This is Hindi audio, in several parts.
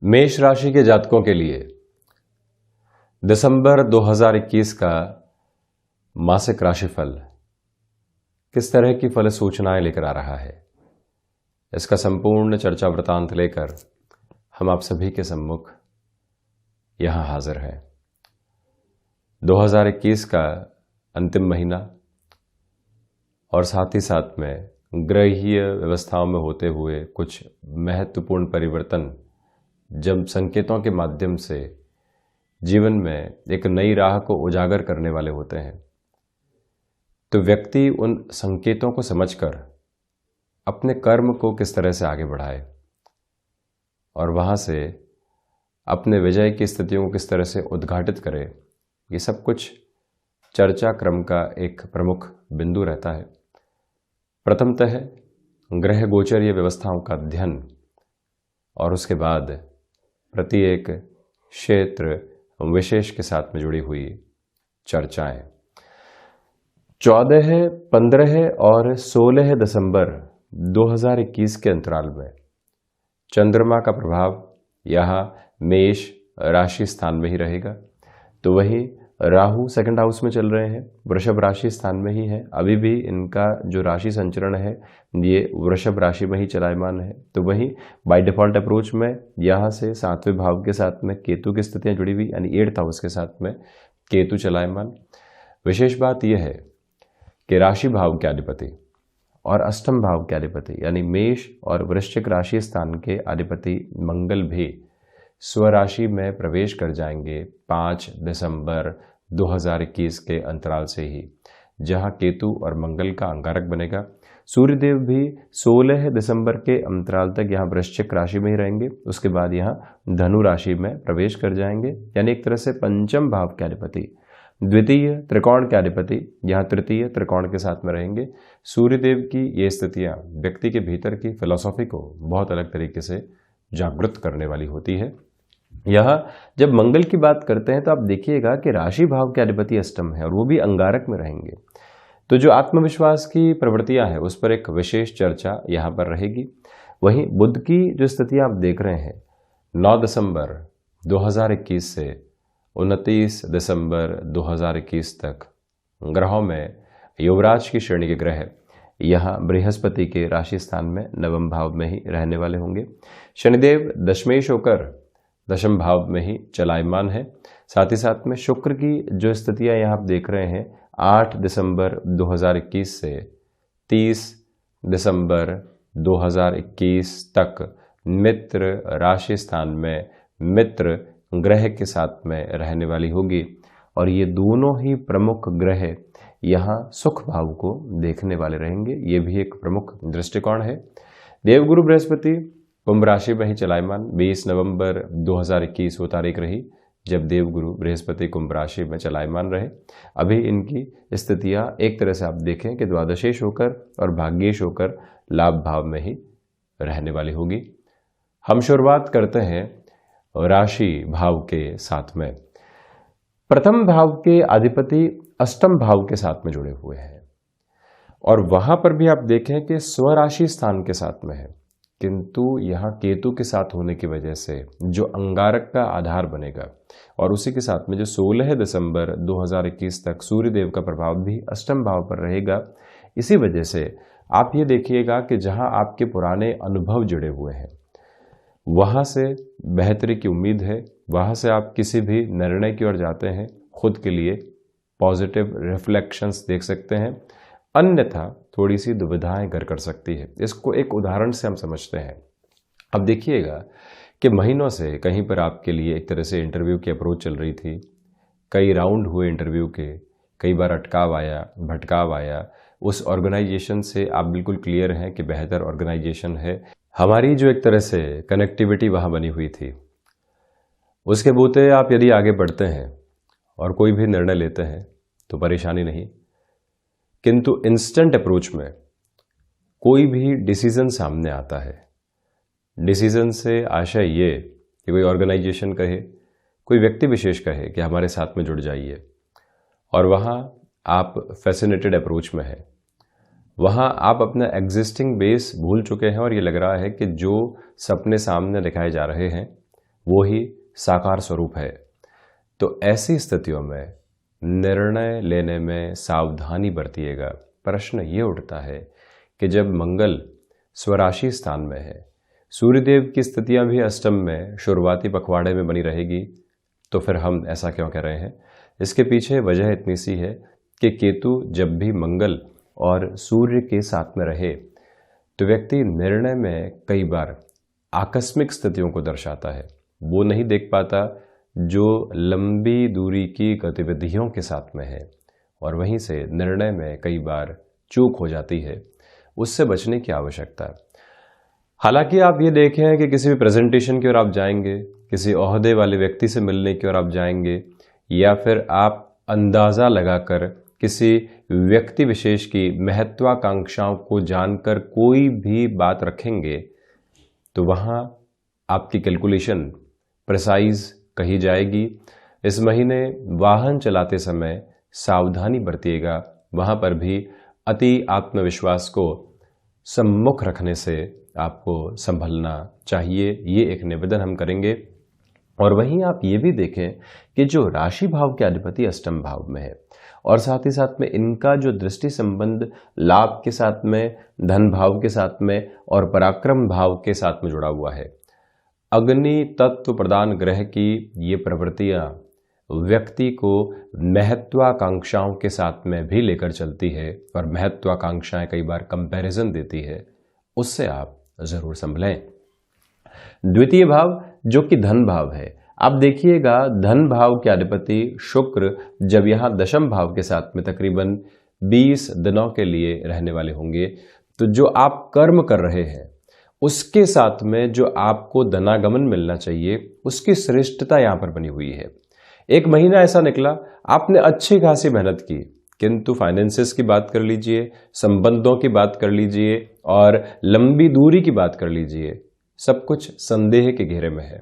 मेष राशि के जातकों के लिए दिसंबर 2021 का मासिक राशिफल किस तरह की फल सूचनाएं लेकर आ रहा है, इसका संपूर्ण चर्चा वृतांत लेकर हम आप सभी के सम्मुख यहां हाजिर हैं। 2021 का अंतिम महीना और साथ ही साथ में ग्रहीय व्यवस्थाओं में होते हुए कुछ महत्वपूर्ण परिवर्तन जब संकेतों के माध्यम से जीवन में एक नई राह को उजागर करने वाले होते हैं, तो व्यक्ति उन संकेतों को समझकर अपने कर्म को किस तरह से आगे बढ़ाए और वहां से अपने विजय की स्थितियों को किस तरह से उद्घाटित करे, ये सब कुछ चर्चा क्रम का एक प्रमुख बिंदु रहता है। प्रथमतः ग्रह गोचरीय व्यवस्थाओं का अध्ययन और उसके बाद प्रत्येक क्षेत्र विशेष के साथ में जुड़ी हुई चर्चाएं। 14, 15 और 16 दिसंबर 2021 के अंतराल में चंद्रमा का प्रभाव यहाँ मेष राशि स्थान में ही रहेगा, तो वहीं राहु सेकंड हाउस में चल रहे हैं, वृषभ राशि स्थान में ही है। अभी भी इनका जो राशि संचरण है ये वृषभ राशि में ही चलायमान है, तो वहीं बाय डिफॉल्ट अप्रोच में यहाँ से 7वें भाव के साथ में केतु की स्थितियां जुड़ी हुई, यानी 8th हाउस के साथ में केतु चलायमान। विशेष बात यह है कि राशि भाव के अधिपति और अष्टम भाव के अधिपति यानी मेष और वृश्चिक राशि स्थान के अधिपति मंगल भी स्वराशि में प्रवेश कर जाएंगे 5 दिसंबर 2021 के अंतराल से ही, जहां केतु और मंगल का अंगारक बनेगा। सूर्यदेव भी 16 दिसंबर के अंतराल तक यहां वृश्चिक राशि में ही रहेंगे, उसके बाद यहां धनु राशि में प्रवेश कर जाएंगे, यानी एक तरह से पंचम भाव के अधिपति द्वितीय त्रिकोण के अधिपति यहाँ तृतीय त्रिकोण के साथ में रहेंगे। सूर्यदेव की ये स्थितियां व्यक्ति के भीतर की फिलॉसफी को बहुत अलग तरीके से जागृत करने वाली होती है। यहाँ जब मंगल की बात करते हैं तो आप देखिएगा कि राशि भाव के अधिपति अष्टम है और वो भी अंगारक में रहेंगे, तो जो आत्मविश्वास की प्रवृत्तियां हैं उस पर एक विशेष चर्चा यहाँ पर रहेगी। वहीं बुध की जो स्थितियां आप देख रहे हैं 9 दिसंबर 2021 से 29 दिसंबर 2021 तक ग्रहों में युवराज की श्रेणी के ग्रह यहाँ बृहस्पति के राशि स्थान में नवम भाव में ही रहने वाले होंगे। शनिदेव दशमेश होकर दशम भाव में ही चलायमान है। साथ ही साथ में शुक्र की जो स्थितियां यहाँ आप देख रहे हैं 8 दिसंबर 2021 से 30 दिसंबर 2021 तक मित्र राशि स्थान में मित्र ग्रह के साथ में रहने वाली होगी और ये दोनों ही प्रमुख ग्रह यहाँ सुख भाव को देखने वाले रहेंगे। ये भी एक प्रमुख दृष्टिकोण है। देवगुरु बृहस्पति कुंभ राशि में ही चलायमान 20 नवंबर 2021 वो तारीख रही जब देवगुरु बृहस्पति कुंभ राशि में चलायमान रहे। अभी इनकी स्थितियां एक तरह से आप देखें कि द्वादशेश होकर और भाग्येश होकर लाभ भाव में ही रहने वाली होगी। हम शुरुआत करते हैं राशि भाव के साथ में। प्रथम भाव के अधिपति अष्टम भाव के साथ में जुड़े हुए हैं और वहां पर भी आप देखें कि स्वराशि स्थान के साथ में है, किंतु यहाँ केतु के साथ होने की वजह से जो अंगारक का आधार बनेगा और उसी के साथ में जो 16 दिसंबर 2021 तक सूर्यदेव का प्रभाव भी अष्टम भाव पर रहेगा। इसी वजह से आप ये देखिएगा कि जहाँ आपके पुराने अनुभव जुड़े हुए हैं वहाँ से बेहतरी की उम्मीद है, वहाँ से आप किसी भी निर्णय की ओर जाते हैं, खुद के लिए पॉजिटिव रिफ्लेक्शंस देख सकते हैं, अन्यथा थोड़ी सी दुविधाएं घर कर सकती है। इसको एक उदाहरण से हम समझते हैं। अब देखिएगा कि महीनों से कहीं पर आपके लिए एक तरह से इंटरव्यू की अप्रोच चल रही थी, कई राउंड हुए इंटरव्यू के, कई बार अटकाव आया, भटकाव आया, उस ऑर्गेनाइजेशन से आप बिल्कुल क्लियर हैं कि बेहतर ऑर्गेनाइजेशन है। हमारी जो एक तरह से कनेक्टिविटी वहाँ बनी हुई थी, उसके बूते आप यदि आगे बढ़ते हैं और कोई भी निर्णय लेते हैं तो परेशानी नहीं, किंतु इंस्टेंट अप्रोच में कोई भी डिसीजन सामने आता है। डिसीजन से आशय ये कि कोई ऑर्गेनाइजेशन कहे, कोई व्यक्ति विशेष कहे कि हमारे साथ में जुड़ जाइए, और वहाँ आप फैसिनेटेड अप्रोच में हैं, वहाँ आप अपना एग्जिस्टिंग बेस भूल चुके हैं और ये लग रहा है कि जो सपने सामने दिखाए जा रहे हैं वो ही साकार स्वरूप है। तो ऐसी स्थितियों में निर्णय लेने में सावधानी बरतिएगा। प्रश्न ये उठता है कि जब मंगल स्वराशि स्थान में है, सूर्यदेव की स्थितियां भी अष्टम में शुरुआती पखवाड़े में बनी रहेगी, तो फिर हम ऐसा क्यों कह रहे हैं? इसके पीछे वजह इतनी सी है कि केतु जब भी मंगल और सूर्य के साथ में रहे तो व्यक्ति निर्णय में कई बार आकस्मिक स्थितियों को दर्शाता है। वो नहीं देख पाता जो लंबी दूरी की गतिविधियों के साथ में है, और वहीं से निर्णय में कई बार चूक हो जाती है। उससे बचने की आवश्यकता है। हालांकि आप ये देखें कि किसी भी प्रेजेंटेशन की ओर आप जाएंगे, किसी ओहदे वाले व्यक्ति से मिलने की ओर आप जाएंगे, या फिर आप अंदाज़ा लगाकर किसी व्यक्ति विशेष की महत्वाकांक्षाओं को जानकर कोई भी बात रखेंगे, तो वहाँ आपकी कैलकुलेशन प्रिसाइज कही जाएगी। इस महीने वाहन चलाते समय सावधानी बरतिएगा। वहाँ पर भी अति आत्मविश्वास को सम्मुख रखने से आपको संभलना चाहिए, ये एक निवेदन हम करेंगे। और वहीं आप ये भी देखें कि जो राशि भाव के अधिपति अष्टम भाव में है, और साथ ही साथ में इनका जो दृष्टि संबंध लाभ के साथ में, धन भाव के साथ में और पराक्रम भाव के साथ में जुड़ा हुआ है। अग्नि तत्व प्रदान ग्रह की ये प्रवृत्तियां व्यक्ति को महत्वाकांक्षाओं के साथ में भी लेकर चलती है, और महत्वाकांक्षाएं कई बार कंपैरिजन देती है। उससे आप जरूर संभलें। द्वितीय भाव जो कि धन भाव है, आप देखिएगा धन भाव के अधिपति शुक्र जब यहां दशम भाव के साथ में तकरीबन 20 दिनों के लिए रहने वाले होंगे, तो जो आप कर्म कर रहे हैं उसके साथ में जो आपको धनागमन मिलना चाहिए उसकी श्रेष्ठता यहां पर बनी हुई है। एक महीना ऐसा निकला, आपने अच्छी खासी मेहनत की, किंतु फाइनेंसेस की बात कर लीजिए, संबंधों की बात कर लीजिए और लंबी दूरी की बात कर लीजिए, सब कुछ संदेह के घेरे में है।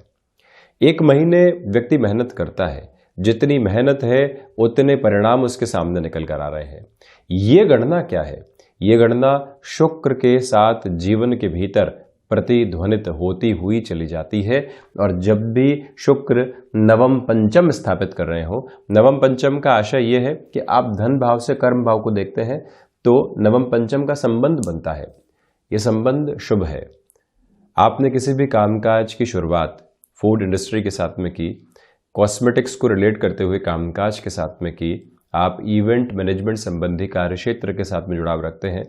एक महीने व्यक्ति मेहनत करता है, जितनी मेहनत है उतने परिणाम उसके सामने निकल कर आ रहे हैं। ये गणना क्या है? ये गणना शुक्र के साथ जीवन के भीतर प्रतिध्वनित होती हुई चली जाती है। और जब भी शुक्र नवम पंचम स्थापित कर रहे हो, नवम पंचम का आशय यह है कि आप धन भाव से कर्म भाव को देखते हैं, तो नवम पंचम का संबंध बनता है। यह संबंध शुभ है। आपने किसी भी कामकाज की शुरुआत फूड इंडस्ट्री के साथ में की, कॉस्मेटिक्स को रिलेट करते हुए कामकाज के साथ में की, आप इवेंट मैनेजमेंट संबंधी कार्य क्षेत्र के साथ में जुड़ाव रखते हैं,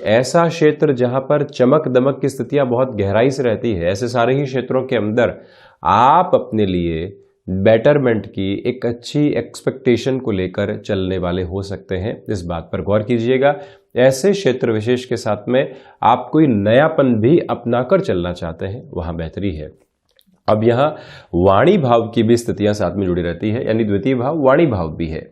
ऐसा क्षेत्र जहां पर चमक दमक की स्थितियां बहुत गहराई से रहती है, ऐसे सारे ही क्षेत्रों के अंदर आप अपने लिए बेटरमेंट की एक अच्छी एक्सपेक्टेशन को लेकर चलने वाले हो सकते हैं। इस बात पर गौर कीजिएगा। ऐसे क्षेत्र विशेष के साथ में आप कोई नयापन भी अपनाकर चलना चाहते हैं, वहां बेहतरी है। अब यहां वाणी भाव की भी स्थितियां साथ में जुड़ी रहती है, यानी द्वितीय भाव वाणी भाव भी है।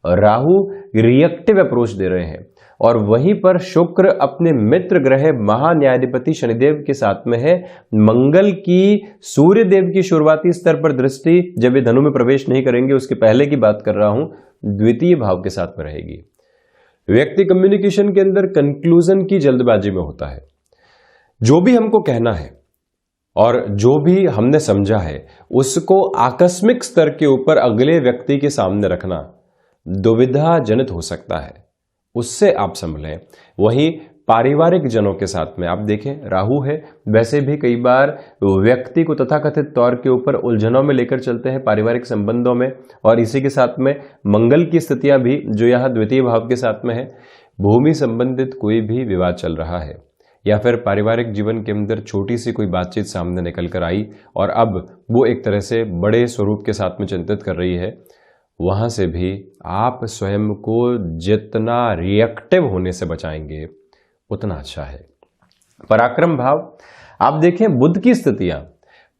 राहु रिएक्टिव अप्रोच दे रहे हैं, और वहीं पर शुक्र अपने मित्र ग्रह महान्यायाधिपति शनिदेव के साथ में है। मंगल की सूर्य देव की शुरुआती स्तर पर दृष्टि जब ये धनु में प्रवेश नहीं करेंगे, उसके पहले की बात कर रहा हूं, द्वितीय भाव के साथ में रहेगी। व्यक्ति कम्युनिकेशन के अंदर कंक्लूजन की जल्दबाजी में होता है। जो भी हमको कहना है और जो भी हमने समझा है उसको आकस्मिक स्तर के ऊपर अगले व्यक्ति के सामने रखना दुविधा जनित हो सकता है, उससे आप संभलें। वहीं पारिवारिक जनों के साथ में आप देखें राहु है, वैसे भी कई बार व्यक्ति को तथाकथित तौर के ऊपर उलझनों में लेकर चलते हैं पारिवारिक संबंधों में, और इसी के साथ में मंगल की स्थितियां भी जो यहां द्वितीय भाव के साथ में है। भूमि संबंधित कोई भी विवाद चल रहा है, या फिर पारिवारिक जीवन के अंदर छोटी सी कोई बातचीत सामने निकल कर आई और अब वो एक तरह से बड़े स्वरूप के साथ में चिंतित कर रही है, वहां से भी आप स्वयं को जितना रिएक्टिव होने से बचाएंगे उतना अच्छा है। पराक्रम भाव आप देखें, बुध की स्थितियां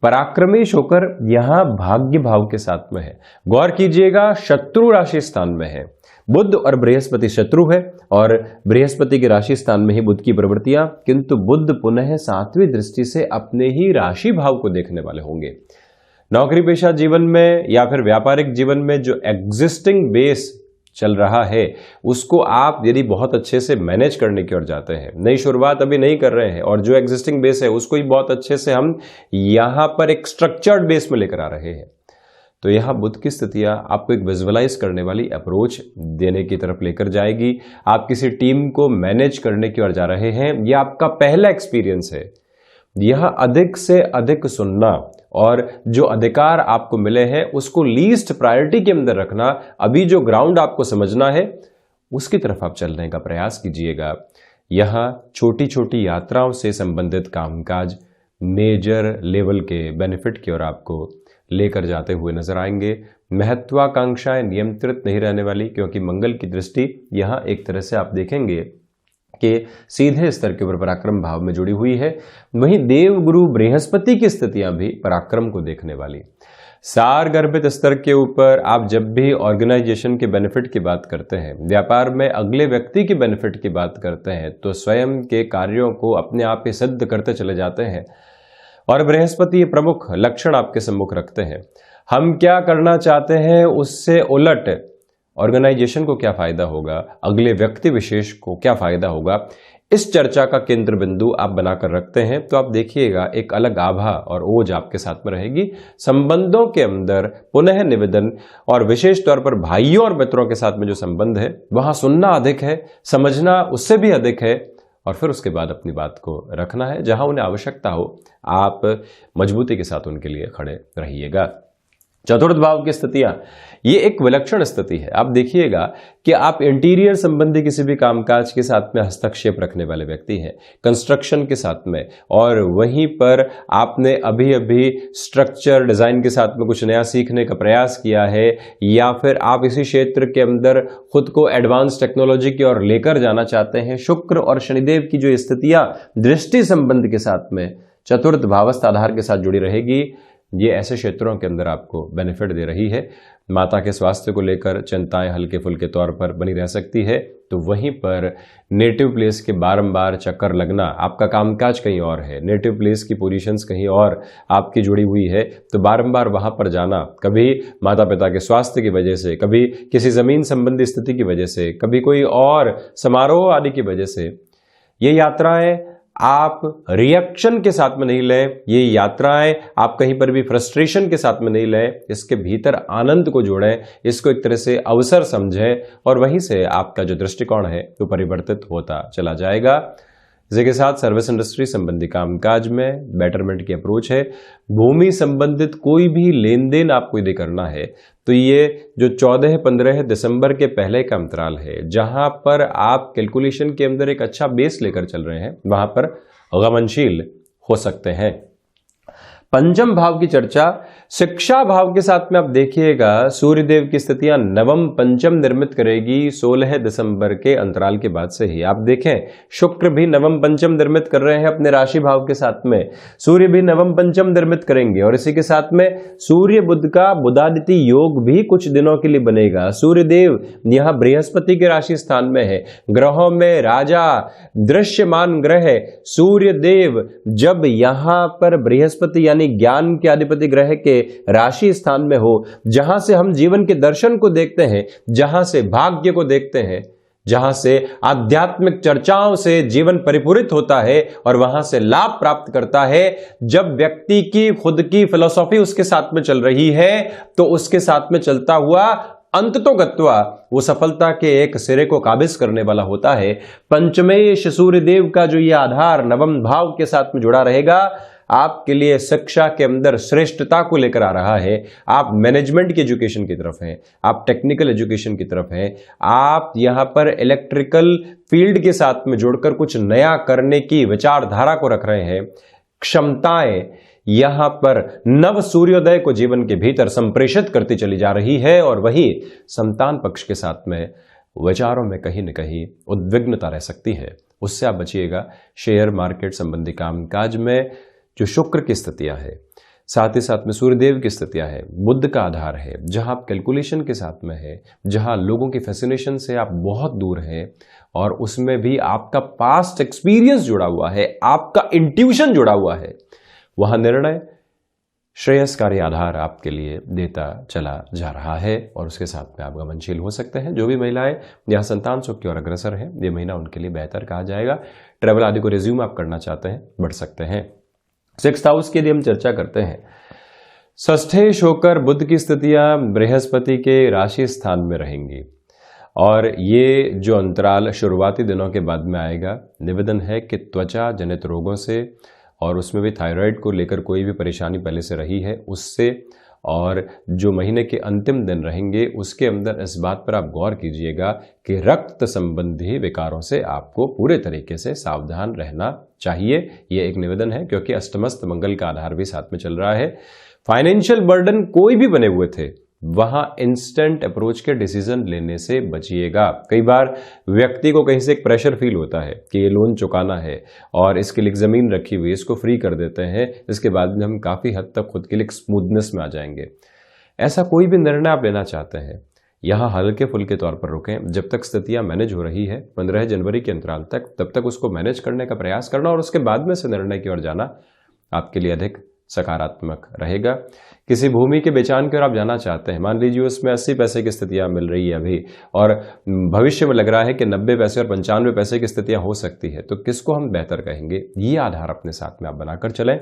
पराक्रमेश होकर यहां भाग्य भाव के साथ में है। गौर कीजिएगा, शत्रु राशि स्थान में है बुध और बृहस्पति शत्रु है, और बृहस्पति के राशि स्थान में ही बुध की प्रवृत्तियां, किंतु बुध पुनः 7वीं दृष्टि से अपने ही राशि भाव को देखने वाले होंगे। नौकरी पेशा जीवन में या फिर व्यापारिक जीवन में जो एग्जिस्टिंग बेस चल रहा है उसको आप यदि बहुत अच्छे से मैनेज करने की ओर जाते हैं, नई शुरुआत अभी नहीं कर रहे हैं और जो एग्जिस्टिंग बेस है उसको ही बहुत अच्छे से हम यहां पर एक स्ट्रक्चर्ड बेस में लेकर आ रहे हैं, तो यहां बुध की स्थितियां आपको एक विजुअलाइज करने वाली अप्रोच देने की तरफ लेकर जाएगी। आप किसी टीम को मैनेज करने की ओर जा रहे हैं, यह आपका पहला एक्सपीरियंस है। यह अधिक से अधिक सुनना और जो अधिकार आपको मिले हैं उसको लीस्ट प्रायोरिटी के अंदर रखना, अभी जो ग्राउंड आपको समझना है उसकी तरफ आप चलने का प्रयास कीजिएगा। यहां छोटी छोटी यात्राओं से संबंधित कामकाज मेजर लेवल के बेनिफिट की ओर आपको लेकर जाते हुए नजर आएंगे। महत्वाकांक्षाएं नियंत्रित नहीं रहने वाली, क्योंकि मंगल की दृष्टि यहां एक तरह से आप देखेंगे कि सीधे स्तर के ऊपर पराक्रम भाव में जुड़ी हुई है। वहीं देव गुरु बृहस्पति की स्थितियां भी पराक्रम को देखने वाली। सार गर्भित स्तर के ऊपर आप जब भी ऑर्गेनाइजेशन के बेनिफिट की बात करते हैं, व्यापार में अगले व्यक्ति की बेनिफिट की बात करते हैं, तो स्वयं के कार्यों को अपने आप ही सिद्ध करते चले जाते हैं और बृहस्पति प्रमुख लक्षण आपके सम्मुख रखते हैं। हम क्या करना चाहते हैं उससे उलट ऑर्गेनाइजेशन को क्या फायदा होगा, अगले व्यक्ति विशेष को क्या फायदा होगा, इस चर्चा का केंद्र बिंदु आप बनाकर रखते हैं, तो आप देखिएगा एक अलग आभा और ओज आपके साथ में रहेगी। संबंधों के अंदर पुनः निवेदन और विशेष तौर पर भाइयों और मित्रों के साथ में जो संबंध है वहां सुनना अधिक है, समझना उससे भी अधिक है और फिर उसके बाद अपनी बात को रखना है। जहां उन्हें आवश्यकता हो आप मजबूती के साथ उनके लिए खड़े रहिएगा। चतुर्थ भाव की स्थितियां, ये एक विलक्षण स्थिति है। आप देखिएगा कि आप इंटीरियर संबंधी किसी भी कामकाज के साथ में हस्तक्षेप रखने वाले व्यक्ति हैं, कंस्ट्रक्शन के साथ में, और वहीं पर आपने अभी अभी स्ट्रक्चर डिजाइन के साथ में कुछ नया सीखने का प्रयास किया है, या फिर आप इसी क्षेत्र के अंदर खुद को एडवांस टेक्नोलॉजी की ओर लेकर जाना चाहते हैं। शुक्र और शनिदेव की जो स्थितियां दृष्टि संबंध के साथ में चतुर्थ भावस्थ आधार के साथ जुड़ी रहेगी, ये ऐसे क्षेत्रों के अंदर आपको बेनिफिट दे रही है। माता के स्वास्थ्य को लेकर चिंताएं हल्के फुल्के तौर पर बनी रह सकती है, तो वहीं पर नेटिव प्लेस के बारंबार चक्कर लगना, आपका कामकाज कहीं और है, नेटिव प्लेस की पोजीशंस कहीं और आपकी जुड़ी हुई है, तो बारंबार वहां पर जाना, कभी माता पिता के स्वास्थ्य की वजह से, कभी किसी जमीन संबंधी स्थिति की वजह से, कभी कोई और समारोह आदि की वजह से, ये यात्राएं आप रिएक्शन के साथ में नहीं लें, ये यात्राएं आप कहीं पर भी फ्रस्ट्रेशन के साथ में नहीं लें, इसके भीतर आनंद को जोड़ें, इसको एक तरह से अवसर समझें और वहीं से आपका जो दृष्टिकोण है वो परिवर्तित होता चला जाएगा। इसी के साथ सर्विस इंडस्ट्री संबंधी कामकाज में बेटरमेंट की अप्रोच है। भूमि संबंधित कोई भी लेन देन आपको यदि करना है तो ये जो 14-15 दिसंबर के पहले का अंतराल है, जहां पर आप कैलकुलेशन के अंदर एक अच्छा बेस लेकर चल रहे हैं, वहां पर गमनशील हो सकते हैं। पंचम भाव की चर्चा, शिक्षा भाव के साथ में आप देखिएगा सूर्यदेव की स्थितियां नवम पंचम निर्मित करेगी 16 दिसंबर के अंतराल के बाद से ही। आप देखें शुक्र भी नवम पंचम निर्मित कर रहे हैं अपने राशि भाव के साथ में, सूर्य भी नवम पंचम निर्मित करेंगे और इसी के साथ में सूर्य बुध का बुधादित्य योग भी कुछ दिनों के लिए बनेगा। सूर्यदेव यहां बृहस्पति के राशि स्थान में है, ग्रहों में राजा दृश्यमान ग्रह सूर्यदेव जब यहां पर बृहस्पति यानी ज्ञान के अधिपति ग्रह के राशि स्थान में हो, जहां से हम जीवन के दर्शन को देखते हैं, जहां से भाग्य को देखते हैं, जहां से आध्यात्मिक चर्चाओं से जीवन परिपूरित होता है और वहां से लाभ प्राप्त करता है, जब व्यक्ति की खुद की फिलॉसफी उसके साथ में चल रही है तो उसके साथ में चलता हुआ अंततोगत्वा वो सफलता के एक सिरे को काबिज करने वाला होता है। पंचमेश सूर्यदेव का जो ये आधार नवम भाव के साथ में जुड़ा रहेगा, आपके लिए शिक्षा के अंदर श्रेष्ठता को लेकर आ रहा है। आप मैनेजमेंट की एजुकेशन की तरफ हैं, आप टेक्निकल एजुकेशन की तरफ हैं, आप यहां पर इलेक्ट्रिकल फील्ड के साथ में जोड़कर कुछ नया करने की विचारधारा को रख रहे हैं। क्षमताएं यहां पर नव सूर्योदय को जीवन के भीतर संप्रेषित करती चली जा रही है और वही संतान पक्ष के साथ में विचारों में कहीं न कहीं उद्विग्नता रह सकती है, उससे आप बचिएगा। शेयर मार्केट संबंधी कामकाज में जो शुक्र की स्थितियां है, साथ ही साथ में सूर्यदेव की स्थितियां है, बुध का आधार है, जहां आप कैलकुलेशन के साथ में है, जहां लोगों की फैसिनेशन से आप बहुत दूर हैं और उसमें भी आपका पास्ट एक्सपीरियंस जुड़ा हुआ है, आपका इंट्यूशन जुड़ा हुआ है, वहां निर्णय श्रेयस्कारी आधार आपके लिए देता चला जा रहा है और उसके साथ में आप गमनशील हो सकते हैं। जो भी महिलाएं यहाँ संतान सुख की ओर अग्रसर हैं, ये महीना उनके लिए बेहतर कहा जाएगा। ट्रैवल आदि को रिज्यूम आप करना चाहते हैं, बढ़ सकते हैं। 6th हाउस की यदि हम चर्चा करते हैं, षष्ठेश होकर बुध की स्थितियां बृहस्पति के राशि स्थान में रहेंगी और ये जो अंतराल शुरुआती दिनों के बाद में आएगा, निवेदन है कि त्वचा जनित रोगों से और उसमें भी थायराइड को लेकर कोई भी परेशानी पहले से रही है उससे, और जो महीने के अंतिम दिन रहेंगे उसके अंदर इस बात पर आप गौर कीजिएगा कि रक्त संबंधी विकारों से आपको पूरे तरीके से सावधान रहना चाहिए। ये एक निवेदन है क्योंकि अष्टमस्त मंगल का आधार भी साथ में चल रहा है। फाइनेंशियल बर्डन कोई भी बने हुए थे, वहां इंस्टेंट अप्रोच के डिसीजन लेने से बचिएगा। कई बार व्यक्ति को कहीं से एक प्रेशर फील होता है कि ये लोन चुकाना है और इसके लिए जमीन रखी हुई, इसको फ्री कर देते हैं, इसके बाद में हम काफी हद तक खुद के लिए स्मूथनेस में आ जाएंगे। ऐसा कोई भी निर्णय आप लेना चाहते हैं, यहां हल्के फुल्के तौर पर रुकें। जब तक स्थितियां मैनेज हो रही है 15 जनवरी के अंतराल तक, तब तक उसको मैनेज करने का प्रयास करना और उसके बाद में से निर्णय की ओर जाना आपके लिए अधिक सकारात्मक रहेगा। किसी भूमि के बेचान की ओर आप जाना चाहते हैं, मान लीजिए उसमें 80 पैसे की स्थितियां मिल रही है अभी और भविष्य में लग रहा है कि 90 पैसे और 95 पैसे की स्थितियां हो सकती है, तो किसको हम बेहतर कहेंगे, ये आधार अपने साथ में आप बनाकर चलें।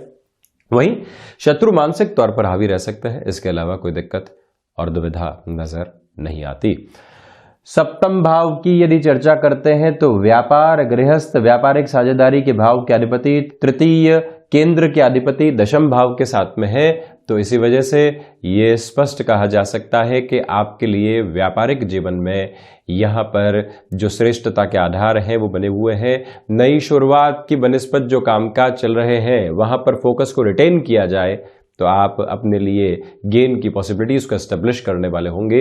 वहीं शत्रु मानसिक तौर पर हावी रह सकते हैं, इसके अलावा कोई दिक्कत और दुविधा नजर नहीं आती। सप्तम भाव की यदि चर्चा करते हैं तो व्यापार, गृहस्थ, व्यापारिक साझेदारी के भाव के अधिपति, तृतीय केंद्र के अधिपति दशम भाव के साथ में है, तो इसी वजह से ये स्पष्ट कहा जा सकता है कि आपके लिए व्यापारिक जीवन में यहाँ पर जो श्रेष्ठता के आधार हैं वो बने हुए हैं। नई शुरुआत की बनिस्बत जो कामकाज चल रहे हैं वहां पर फोकस को रिटेन किया जाए तो आप अपने लिए गेन की पॉसिबिलिटीज को एस्टेब्लिश करने वाले होंगे।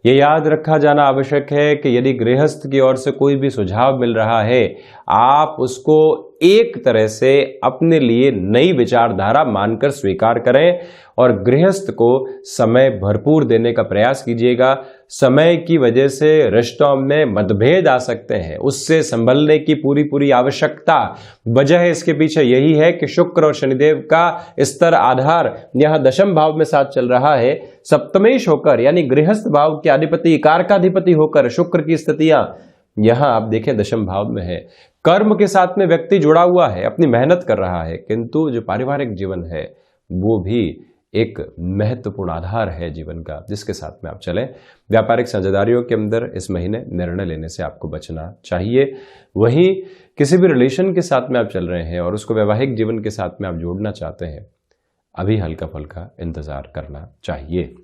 ये याद रखा जाना आवश्यक है कि यदि गृहस्थ की ओर से कोई भी सुझाव मिल रहा है, आप उसको एक तरह से अपने लिए नई विचारधारा मानकर स्वीकार करें और गृहस्थ को समय भरपूर देने का प्रयास कीजिएगा। समय की वजह से रिश्तों में मतभेद आ सकते हैं, उससे संभलने की पूरी आवश्यकता। वजह इसके पीछे यही है कि शुक्र और शनिदेव का स्तर आधार यहां दशम भाव में साथ चल रहा है। सप्तमेश होकर यानी गृहस्थ भाव के अधिपति, कारकाधिपति होकर शुक्र की स्थितियां यहां आप देखें दशम भाव में है। कर्म के साथ में व्यक्ति जुड़ा हुआ है, अपनी मेहनत कर रहा है, किंतु जो पारिवारिक जीवन है वो भी एक महत्वपूर्ण आधार है जीवन का, जिसके साथ में आप चलें। व्यापारिक साझेदारियों के अंदर इस महीने निर्णय लेने से आपको बचना चाहिए। वहीं किसी भी रिलेशन के साथ में आप चल रहे हैं और उसको वैवाहिक जीवन के साथ में आप जोड़ना चाहते हैं, अभी हल्का फुल्का इंतजार करना चाहिए।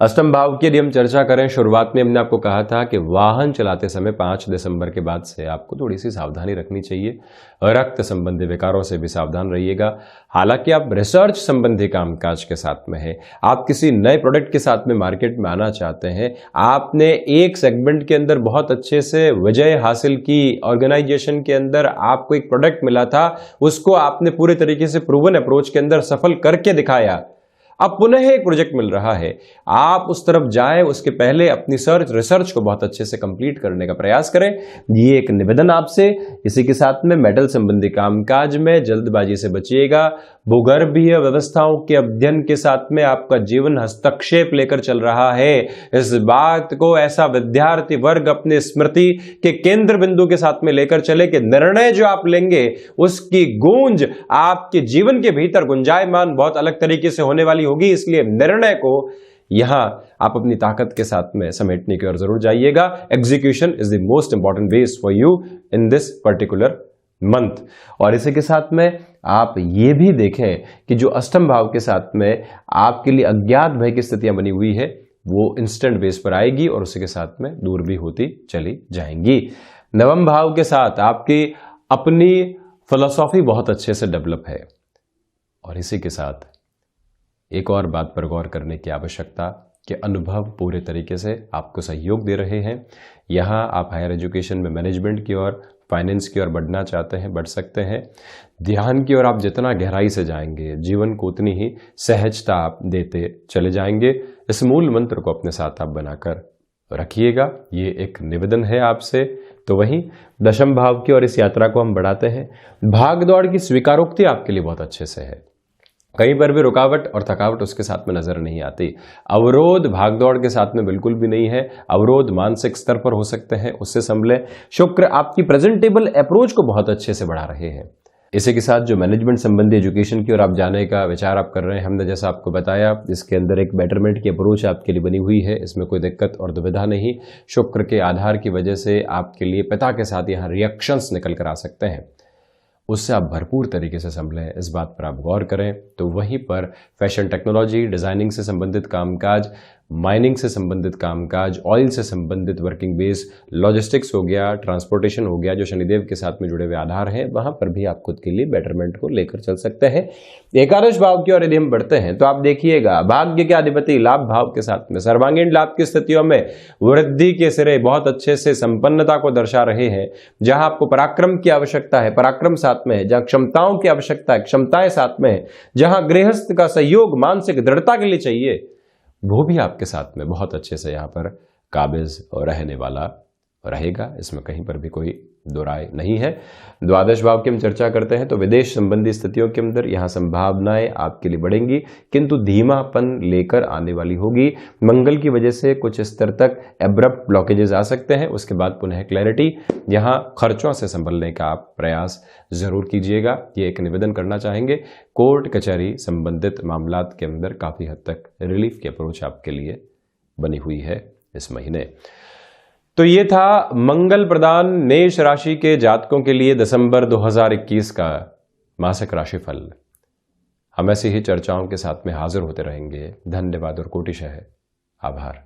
अष्टम भाव की यदि हम चर्चा करें, शुरुआत में हमने आपको कहा था कि वाहन चलाते समय 5 दिसंबर के बाद से आपको थोड़ी सी सावधानी रखनी चाहिए। रक्त संबंधी विकारों से भी सावधान रहिएगा। हालांकि आप रिसर्च संबंधी कामकाज के साथ में हैं, आप किसी नए प्रोडक्ट के साथ में मार्केट में आना चाहते हैं, आपने एक सेगमेंट के अंदर बहुत अच्छे से विजय हासिल की, ऑर्गेनाइजेशन के अंदर आपको एक प्रोडक्ट मिला था, उसको आपने पूरे तरीके से प्रूवन अप्रोच के अंदर सफल करके दिखाया। अब पुनः एक प्रोजेक्ट मिल रहा है, आप उस तरफ जाएं, उसके पहले अपनी रिसर्च को बहुत अच्छे से कंप्लीट करने का प्रयास करें। ये एक निवेदन आपसे। इसी के साथ में मेटल संबंधी कामकाज में जल्दबाजी से बचिएगा। भूगर्भीय व्यवस्थाओं के अध्ययन के साथ में आपका जीवन हस्तक्षेप लेकर चल रहा है। इस बात को ऐसा विद्यार्थी वर्ग अपने स्मृति के केंद्र बिंदु के साथ में लेकर चले कि निर्णय जो आप लेंगे उसकी गूंज आपके जीवन के भीतर गुंजायमान बहुत अलग तरीके से होने वाली होगी। इसलिए निर्णय को यहां आप अपनी ताकत के साथ में समेटने की ओर जरूर जाइएगा। Execution is the most important ways for you in this particular month. और इसी के साथ में आप ये भी देखें कि जो अष्टम भाव के साथ में आपके लिए अज्ञात भय की स्थितियां बनी हुई है वो इंस्टेंट बेस पर आएगी और उसी के साथ में दूर भी होती चली जाएंगी। नवम भाव के साथ आपकी अपनी फिलॉसफी बहुत अच्छे से डेवलप है और इसी के साथ एक और बात पर गौर करने की आवश्यकता कि अनुभव पूरे तरीके से आपको सहयोग दे रहे हैं। यहाँ आप हायर एजुकेशन में मैनेजमेंट की ओर, फाइनेंस की ओर बढ़ना चाहते हैं, बढ़ सकते हैं। ध्यान की ओर आप जितना गहराई से जाएंगे, जीवन को उतनी ही सहजता आप देते चले जाएंगे। इस मूल मंत्र को अपने साथ आप बनाकर रखिएगा, ये एक निवेदन है आपसे। तो वहीं दशम भाव की और इस यात्रा को हम बढ़ाते हैं। भाग दौड़ की स्वीकारोक्ति आपके लिए बहुत अच्छे से है। कहीं पर भी रुकावट और थकावट उसके साथ में नजर नहीं आती। अवरोध भागदौड़ के साथ में बिल्कुल भी नहीं है। अवरोध मानसिक स्तर पर हो सकते हैं, उससे संभलें। शुक्र आपकी प्रेजेंटेबल अप्रोच को बहुत अच्छे से बढ़ा रहे हैं। इसी के साथ जो मैनेजमेंट संबंधी एजुकेशन की ओर आप जाने का विचार आप कर रहे हैं, हमने जैसा आपको बताया, इसके अंदर एक बेटरमेंट की अप्रोच आपके लिए बनी हुई है, इसमें कोई दिक्कत और दुविधा नहीं। शुक्र के आधार की वजह से आपके लिए पिता के साथ यहाँ रिएक्शंस निकल कर आ सकते हैं, उससे आप भरपूर तरीके से संभलें, इस बात पर आप गौर करें। तो वहीं पर फैशन टेक्नोलॉजी, डिजाइनिंग से संबंधित कामकाज, माइनिंग से संबंधित कामकाज, ऑयल से संबंधित वर्किंग बेस, लॉजिस्टिक्स हो गया, ट्रांसपोर्टेशन हो गया, जो शनिदेव के साथ में जुड़े हुए आधार हैं, वहां पर भी आप खुद के लिए बेटरमेंट को लेकर चल सकते हैं। एकादश भाव की ओर यदि हम बढ़ते हैं तो आप देखिएगा, भाग्य के अधिपति लाभ भाव के साथ में सर्वांगीण लाभ की स्थितियों में वृद्धि के सिरे बहुत अच्छे से संपन्नता को दर्शा रहे हैं। जहां आपको पराक्रम की आवश्यकता है, पराक्रम साथ में है। जहां क्षमताओं की आवश्यकता है, क्षमताएं साथ में है। जहां गृहस्थ का सहयोग मानसिक दृढ़ता के लिए चाहिए, वो भी आपके साथ में बहुत अच्छे से यहां पर काबिज और रहने वाला रहेगा, इसमें कहीं पर भी कोई दो राय नहीं है। द्वादश भाव की हम चर्चा करते हैं तो विदेश संबंधी स्थितियों के अंदर यहां संभावनाएं आपके लिए बढ़ेंगी, किंतु धीमापन लेकर आने वाली होगी। मंगल की वजह से कुछ स्तर तक एब्रप्ट ब्लॉकेजेस आ सकते हैं, उसके बाद पुनः क्लैरिटी। यहां खर्चों से संभलने का आप प्रयास जरूर कीजिएगा, ये एक निवेदन करना चाहेंगे। कोर्ट कचहरी संबंधित मामलात के अंदर काफी हद तक रिलीफ की अप्रोच आपके लिए बनी हुई है इस महीने। तो ये था मंगल प्रदान मेष राशि के जातकों के लिए दिसंबर 2021 का मासिक राशिफल। हम ऐसी ही चर्चाओं के साथ में हाजिर होते रहेंगे। धन्यवाद और कोटिशः आभार।